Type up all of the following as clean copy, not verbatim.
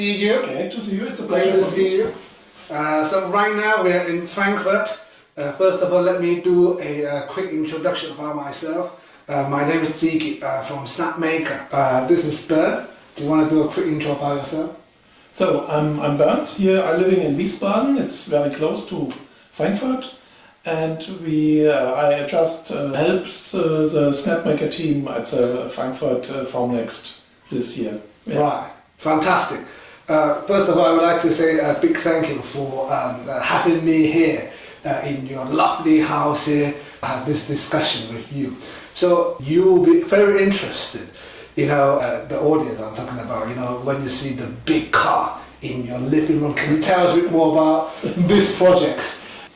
see you. Great to see you. It's a Great pleasure to for see me. you. So right now we're in Frankfurt. First of all, let me do a quick introduction about myself. My name is Ziggy from Snapmaker. This is Bernd. Do you want to do a quick intro about yourself? So I'm Bernd. Here I'm living in Wiesbaden. It's very close to Frankfurt. And I just help the Snapmaker team at the Frankfurt Formnext this year. Yeah. Right, fantastic. First of all, I would like to say a big thank you for having me here in your lovely house here, have this discussion with you. So you will be very interested, the audience I'm talking about, when you see the big car in your living room. Can you tell us a bit more about this project?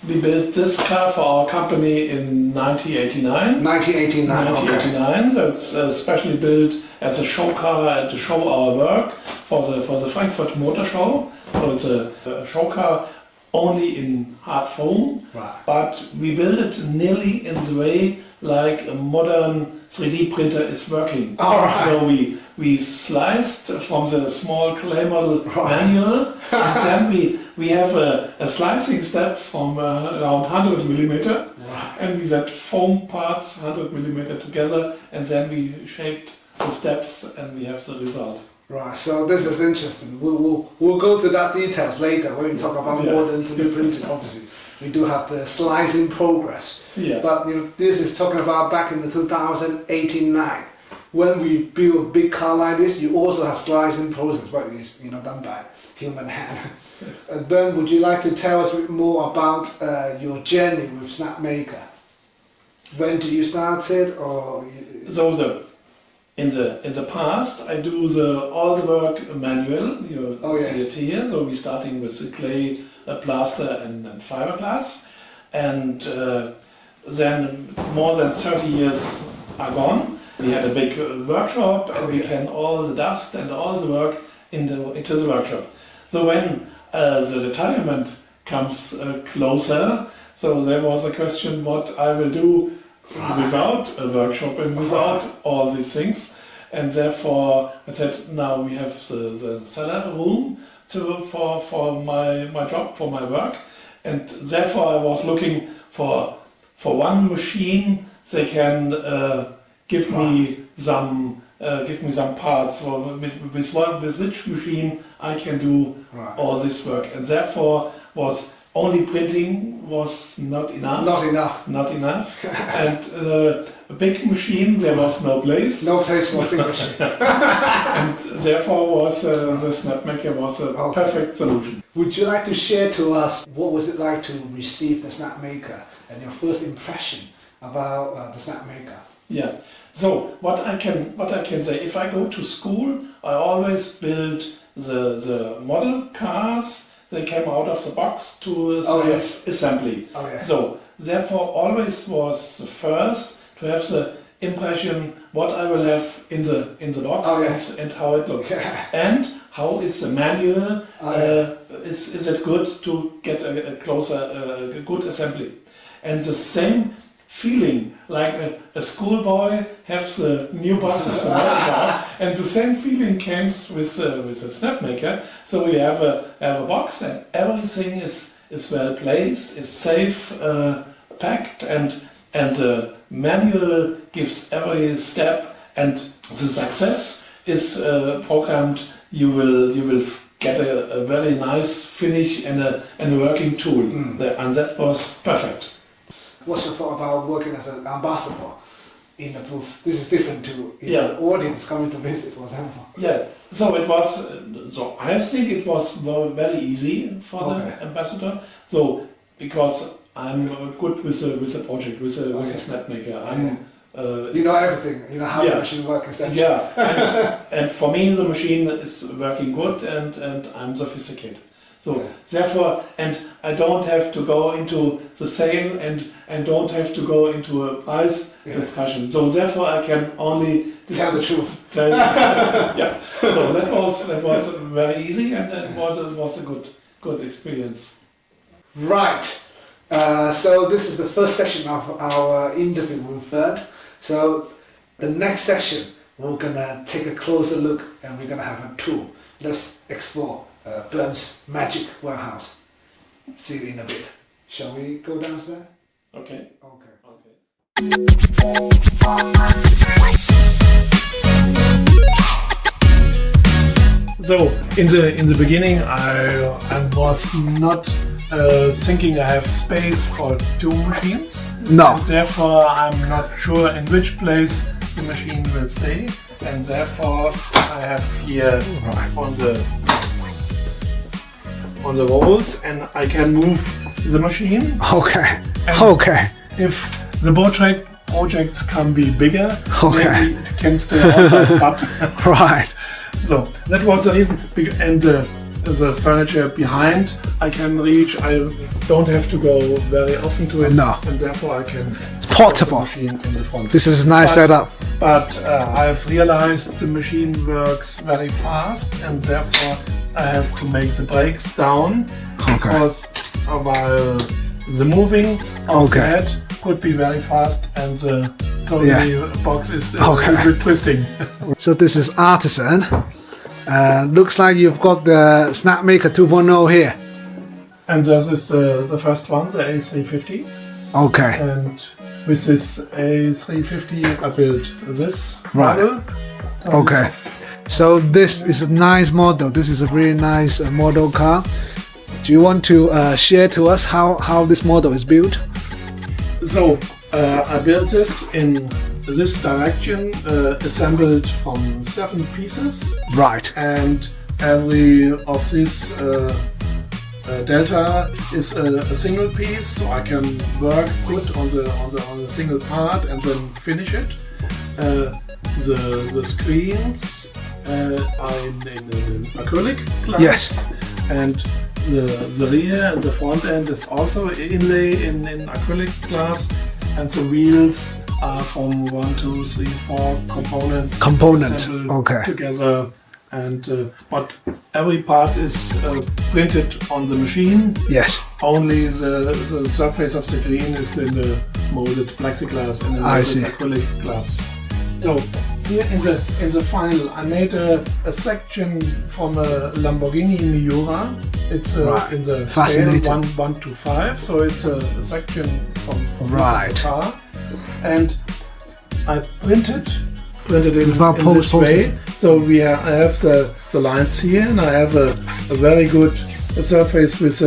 We built this car for our company in 1989. 1989, So it's specially built as a show car to show our work for the Frankfurt Motor Show. So it's a show car only in hard foam, right. But we build it nearly in the way like a modern 3D printer is working. All right. So we sliced from the small clay model manual, and then we have a slicing step from around 100 millimeter, and we set foam parts 100 millimeter together, and then we shaped the steps, and we have the result. Right, so this is interesting. We'll go to that details later when we talk about modern 3D printing. Obviously, we do have the slicing progress. Yeah. But this is talking about back in the 2018-9. When we build a big car like this, you also have slicing process, but it's done by human hand. Bernd, would you like to tell us a bit more about your journey with Snapmaker? When did you start it, or? In the past, I do all the work manual. You see it here. So we're starting with the clay, plaster, and fiberglass, and then more than 30 years are gone. We had a big workshop, and we can all the dust and all the work into the workshop. So when the retirement comes closer, so there was a question what I will do without a workshop and without all these things, and therefore I said now we have the cellar room for my job, for my work, and therefore I was looking for one machine they can give me some parts, or with which machine I can do all this work, and therefore was only printing was not enough. Not enough. And a big machine, there was no place. No place for a big machine. And therefore the Snapmaker was a perfect solution. Would you like to share to us what was it like to receive the Snapmaker and your first impression about the Snapmaker? Yeah. So what I can say, if I go to school, I always build the model cars. They came out of the box to assembly. Oh, yeah. So therefore always was the first to have the impression what I will have in the box and how it looks. And how is the manual, is it good to get a closer, good assembly. And the same feeling, like a schoolboy has the new box of the model car, and the same feeling comes with a Snapmaker. So we have a box, and everything is well placed, is safe, packed, and the manual gives every step, and the success is programmed. You will get a very nice finish and a working tool, and that was perfect. What's your thought about working as an ambassador in the booth? This is different to the audience coming to visit, for example. Yeah, so it was. So I think it was very easy for the ambassador. So because I'm good with the project, with the Snapmaker. You know everything. You know how the machine works. Yeah, and for me the machine is working good, and I'm sophisticated. So therefore, and I don't have to go into the sale and don't have to go into a price discussion. So therefore, I can only tell the truth. So that was very easy, and it was a good experience. Right. So this is the first session of our interview with Bernd. So the next session, we're gonna take a closer look, and we're gonna have a tour. let's explore Bernd's magic warehouse. See you in a bit. Shall we go downstairs? Okay. Okay. So in the beginning, I was not thinking I have space for two machines. No. And therefore, I'm not sure in which place the machine will stay. And therefore, I have here on the rolls, and I can move the machine. Okay. And Okay. If the projects can be bigger, Okay. maybe it can stay outside. But Right. so that was the reason. And the furniture behind I can reach. I don't have to go very often to it. No. And therefore I can. It's portable. put the machine in the front. This is a nice setup. But I've realized the machine works very fast, and therefore I have to make the brakes down. Okay. Because while the moving of Okay. the head could be very fast, and the box is Okay. a little bit twisting. So this is Artisan. Looks like you've got the Snapmaker 2.0 here. And this is the first one, the A350. Okay. And with this A350 I built this Right. model. Okay. So this is a nice model. This is a really nice model car. Do you want to share to us how this model is built? So I built this in this direction, assembled from 7 pieces. Right. And every of these delta is a single piece, so I can work good on the single part and then finish it. The screens are in acrylic glass. Yes. And the rear and the front end is also inlay in acrylic glass, and the wheels are from 1, 2, 3, 4 components. assembled Okay. Together, and but every part is printed on the machine. Yes. Only the surface of the green is in the molded plexiglass and in I see. acrylic glass. So here in the final, I made a section from a Lamborghini Miura. It's Right. in the Fascinating. scale 1 to 5, so it's a section from Right. the car. And I printed it Without in this post-processing. way. So I have the lines here, and I have a very good surface with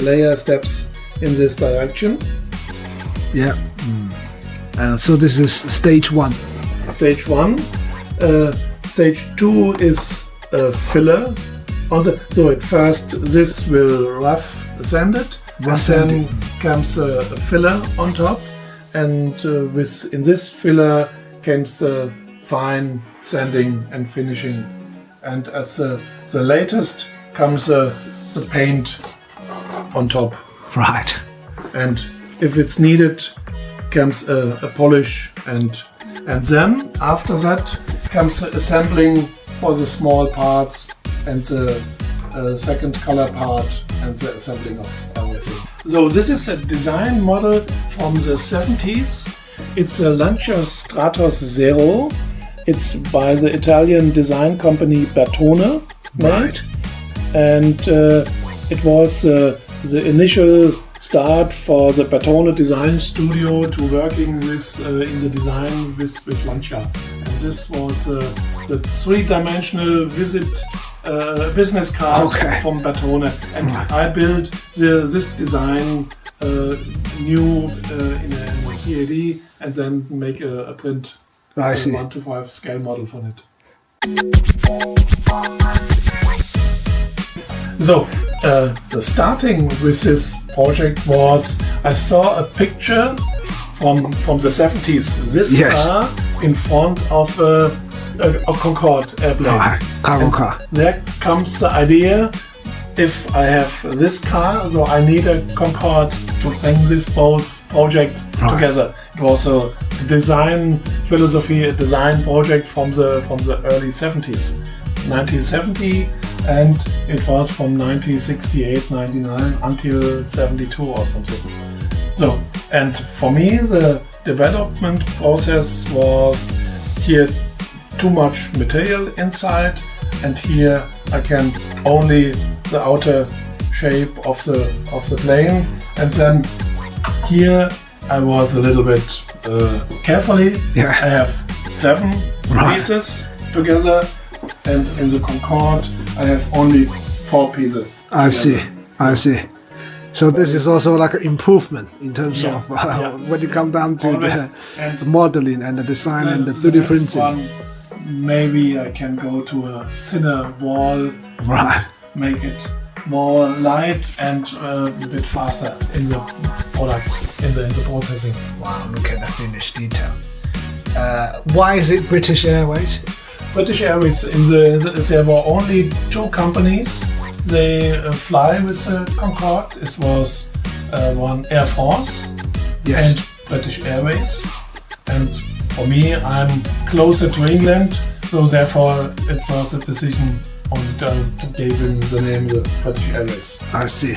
layer steps in this direction. Yeah. So this is stage 1. Stage 1. Stage 2 is a filler. So at first this will rough sand it, and then comes a filler on top, and in this filler comes fine sanding and finishing, and as the latest comes the paint on top. Right. And if it's needed, comes a polish, and then after that comes the assembling for the small parts and the second color part and the assembling of everything. So this is a design model from the 70s. It's a Lancia Stratos Zero. It's by the Italian design company Bertone made. Right. And it was the initial start for the Bertone design studio to working with in the design with Lancia. And this was the 3-dimensional business card from Bertone. And I built this design new in a CAD and then make a print. I see. 1 to 5 scale model from it. So, the starting with this project was I saw a picture from the 70s. This car in front of a Concorde airplane. Cargo car. There comes the idea, if I have this car, so I need a Concorde to bring this both projects together. It was a design philosophy, a design project from the early 70s, 1970, and it was from 1968, 99 until 72 or something. So, and for me, the development process was here too much material inside. and here I can only the outer shape of the plane, and then here I was a little bit carefully. Yeah. I have 7 pieces together, and in the Concorde I have only 4 pieces. I see. So this is also like an improvement in terms of when you come down to the modeling and the design and the 3D printing. Maybe I can go to a thinner wall, right? Make it more light and a bit faster in the product, in the processing. Wow, look at the finished detail. Why is it British Airways? British Airways, there were only 2 companies. They fly with the Concorde. It was one Air France and British Airways. And for me, I'm closer to England, so therefore it was a decision to give him the name the British Airways. I see.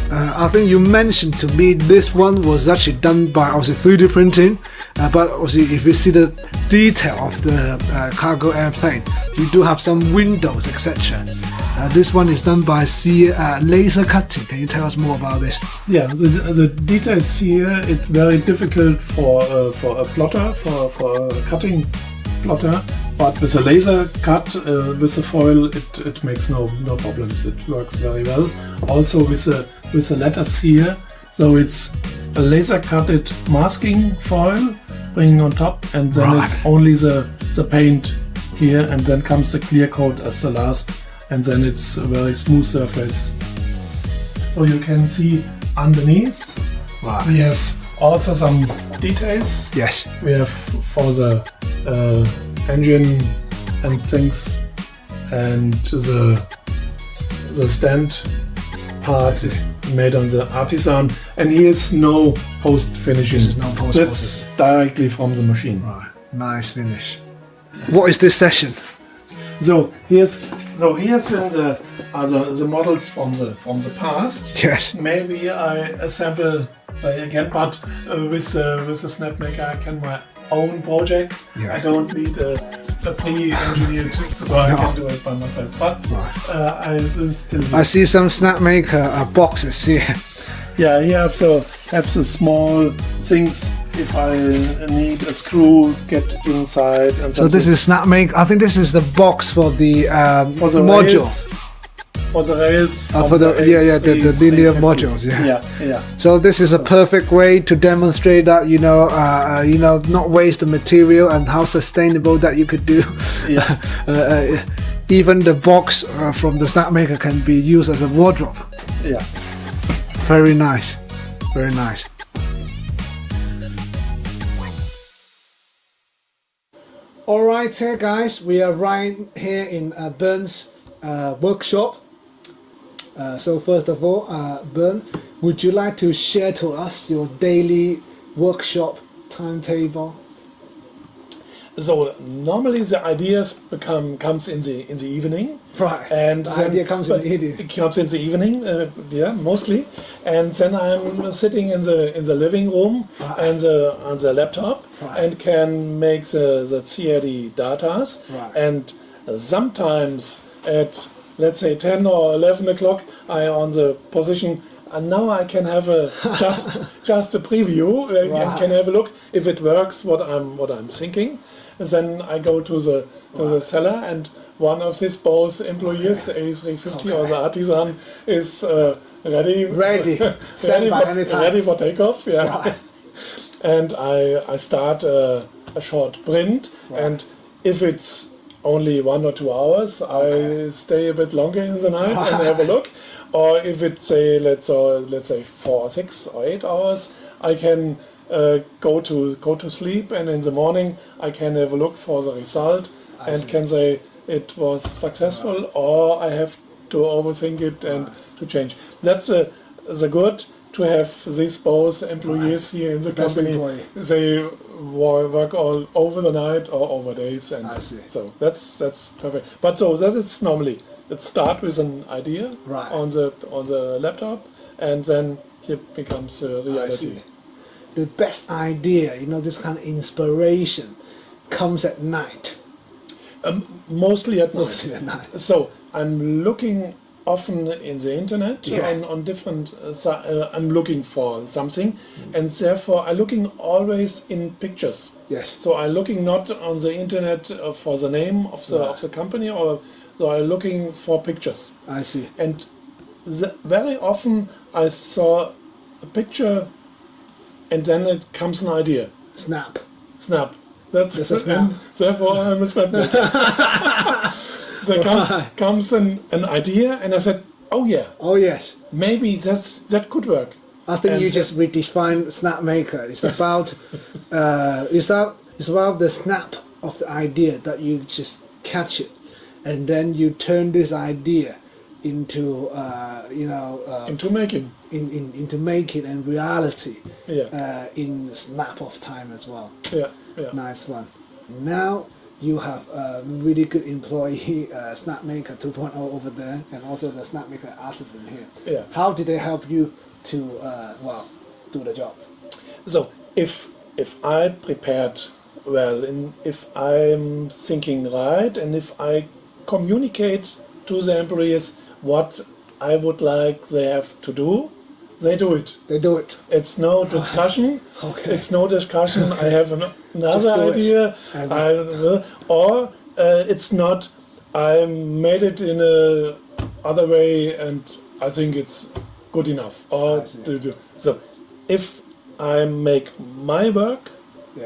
I think you mentioned to me this one was actually done by obviously 3D printing, but obviously if you see the detail of the cargo airplane, you do have some windows, etc. This one is done by laser cutting. Can you tell us more about this? Yeah, the details here, it's very difficult for a plotter, for a cutting plotter, but with a laser cut with the foil, it makes no problems. It works very well. Also with the letters here, so it's a laser cutted masking foil bringing on top, and then it's only the paint here, and then comes the clear coat as the last, and then it's a very smooth surface. So you can see underneath we have also some details. Yes. We have for the engine and things, and the stand part is made on the artisan, and here's no post finishing. This is no post. That's directly from the machine. Right. Nice finish. What is this session? So here's in the models from the past. Yes. Maybe I assemble again, but with the Snapmaker I can my own projects. Yeah. I don't need a pre-engineered, so I can do it by myself. But I see some Snapmaker boxes here. Yeah, you have the small things. If I need a screw, get inside. And so this is Snapmaker. I think this is the box for the module. Rails, for the rails. For the linear modules. Yeah. So this is a perfect way to demonstrate that not waste the material and how sustainable that you could do. Yeah. Even the box from the Snapmaker can be used as a wardrobe. Yeah. Very nice. Very nice. Alright here guys, we are right here in Bernd's workshop. So first of all, Bernd, would you like to share to us your daily workshop timetable? So normally the ideas comes in the evening. Right. And the idea comes in the evening. It comes in the evening, mostly. And then I'm sitting in the living room and on the laptop and can make the theory datas. Right. And sometimes at let's say 10 or 11 o'clock I on the position. And now I can have just a preview and can have a look if it works what I'm thinking. And then I go to the cellar, and one of these both employees, A350 or the artisan, is ready for takeoff. Yeah. Right. And I start a short print, and if it's only 1 or 2 hours, I stay a bit longer in the night and have a look. Or if it's let's say 4 or 6 or 8 hours, I can go to sleep, and in the morning I can have a look for the result and can say it was successful or I have to overthink it and to change. That's the good to have these both employees here in the company. They work all over the night or over days, and so that's perfect. But so that is normally. It starts with an idea on the laptop, and then it becomes a reality. The best idea, this kind of inspiration, comes at night. Mostly at night. Mostly at night. So I'm looking often in the internet on different. I'm looking for something, and therefore I'm looking always in pictures. Yes. So I'm looking not on the internet for the name of the company, or so I'm looking for pictures. I see. And very often I saw a picture, and then it comes an idea. Snap. That's a snap. And therefore I'm a snapmaker. There comes an idea, and I said, "Oh yeah, Oh yes. maybe that could work." I think And you just redefined Snapmaker. It's about it's about the snap of the idea that you just catch it, and then you turn this idea into into making. into making and reality. Yeah. In snap of time as well. Yeah. Nice one. Now you have a really good employee, Snapmaker 2.0 over there, and also the Snapmaker artisan here. Yeah. How did they help you to do the job? So if I prepared well, and if I'm thinking right, and if I communicate to the employees what I would like they have to do, they do it. They do it. It's no discussion. Okay. It's no discussion. I have another idea. Or it's not. I made it in a other way, and I think it's good enough. Or so, if I make my work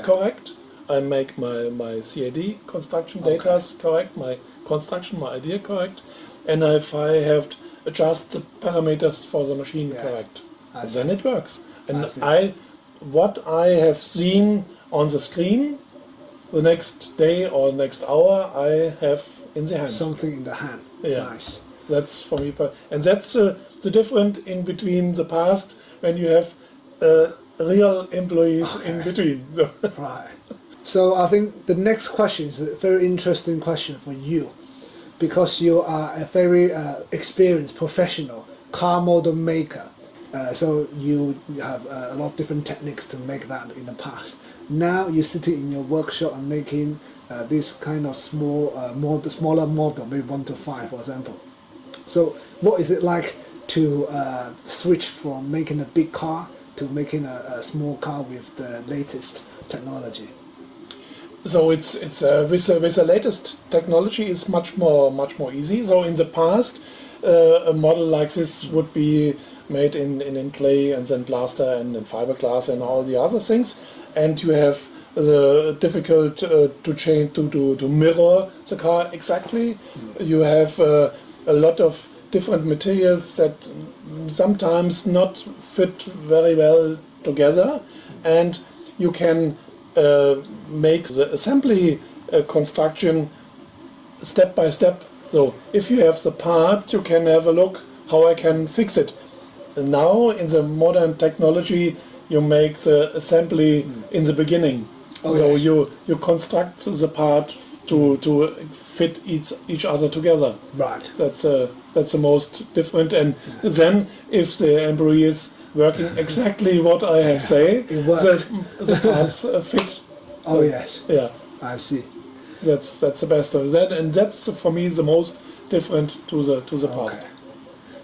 correct, I make my CAD construction data correct, my construction, my idea correct, and if I have adjust the parameters for the machine correct, then it works. And what I have seen on the screen, the next day or next hour, I have in the hand. Something in the hand. Yeah. Nice. That's for me, and that's the difference in between the past when you have real employees in between. So. Right. So I think the next question is a very interesting question for you, because you are a very experienced professional car model maker. So you have a lot of different techniques to make that in the past. Now you're sitting in your workshop and making this kind of smaller model, maybe 1 to 5, for example. So what is it like to switch from making a big car to making a small car with the latest technology? So it's with the latest technology is much more easy. So in the past, a model like this would be made in clay and then plaster and in fiberglass and all the other things, and you have the difficult to change to mirror the car exactly. You have a lot of different materials that sometimes not fit very well together, and you can make the assembly construction step by step. So if you have the part, you can have a look how I can fix it. And now in the modern technology, you make the assembly in the beginning. So you construct the part to fit each other together. Right. That's the most different. And then if the employee is working exactly what I have say, the parts fit. Oh yes. Yeah. I see. That's the best of that, and that's for me the most different to the past.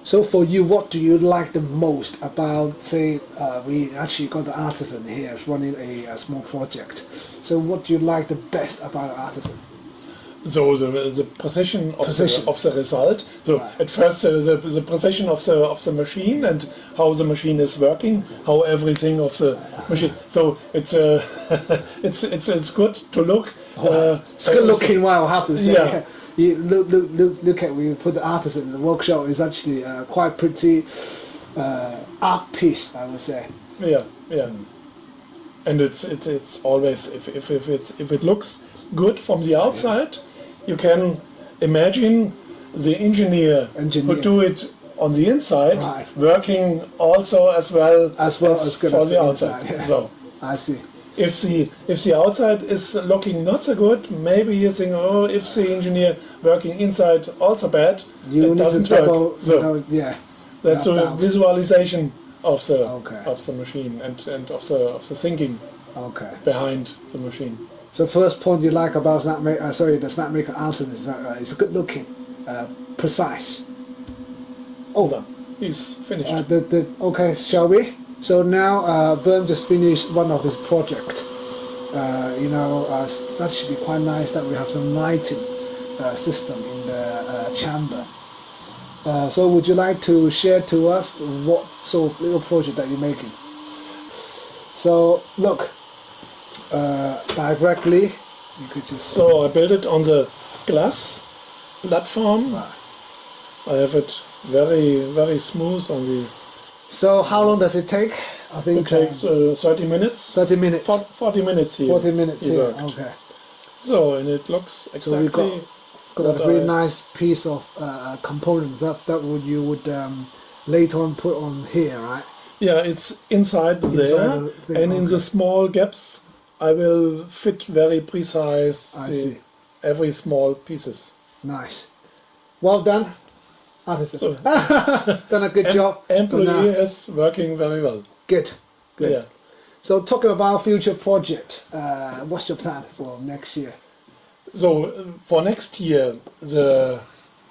So for you, what do you like the most about, say, we actually got the artisan here running a small project. So what do you like the best about artisan? So the precision of the result. So at first the precision of the machine and how the machine is working, how everything of the machine. So it's it's good to look. It's good looking. Wow, I have to say. Yeah. You look at we put the artisan in the workshop. Is actually quite pretty art piece, I would say. Yeah. And it's always if it looks good from the outside, you can imagine the engineer who do it on the inside working also as well as good for the outside. Yeah. So I see. If the outside is looking not so good, maybe you think, oh, if the engineer working inside also bad, it doesn't work. So that's a visualization of the machine and of the thinking behind the machine. So first point you like about Snapmaker, the Snapmaker Ambassador is that it's good looking, precise. Oh, done. He's finished. Okay, shall we? So now Bernd just finished one of his project. That should be quite nice that we have some lighting system in the chamber. So would you like to share to us what sort of little project that you're making? So look, directly you could just... So I built it on the glass platform. Right. I have it very, very smooth on the... So how long does it take? I think it takes 30 minutes. 30 minutes. 40 minutes here. 40 minutes here, worked. okay. So, and it looks exactly... So we got a very nice piece of components that you would later on put on here, right? Yeah, it's inside there, and in the small gaps I will fit very precise every small pieces. Nice. Well done, artist. So, done a good job. Employee is working very well. Good. Yeah. So talking about future project, what's your plan for next year? So for next year, the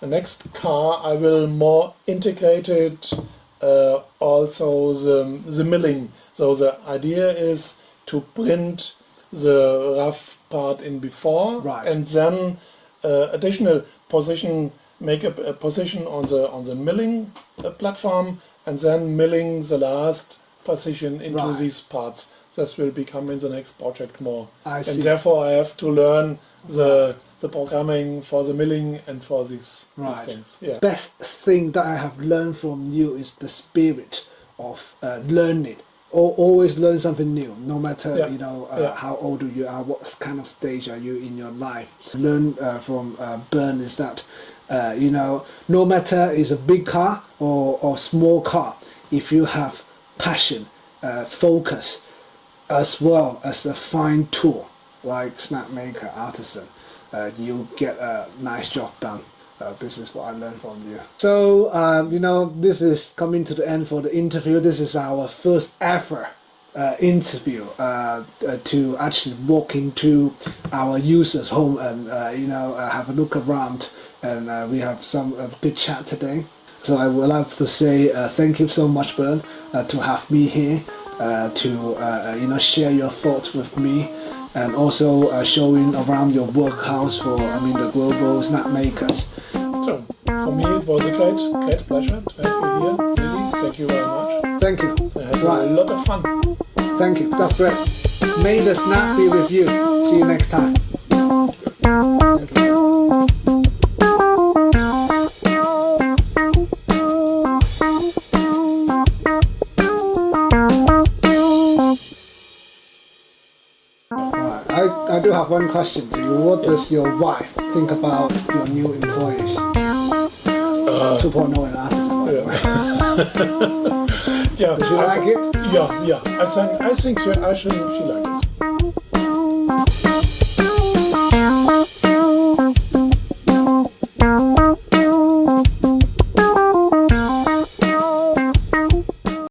next car I will more integrated also the milling. So the idea is to print the rough part in before, right, and then additional position, make a position on the milling platform, and then milling the last position into these parts. This will become in the next project more. And therefore I have to learn the programming for the milling and for these things. Yeah. Best thing that I have learned from you is the spirit of learning. Always learn something new, no matter how old you are, what kind of stage are you in your life. Learn from Bernd is that no matter is a big car or small car, if you have passion, focus, as well as a fine tool like Snapmaker Artisan, you get a nice job done. This is what I learned from you. So, this is coming to the end for the interview. This is our first ever interview to actually walk into our users' home and have a look around, and we have some good chat today. So I would like to say thank you so much, Bernd, to have me here, to share your thoughts with me, and also showing around your workhouse for the global Snapmakers. So for me it was a great pleasure to have you here. Really, thank you very much. Thank you. I had a lot of fun. Thank you. That's great. May the snap be with you. See you next time. Thank you. I do have one question to you. What does your wife think about your new employees? 2.0 and Artisan. Yeah. Does she like it? Yeah. I think she likes it.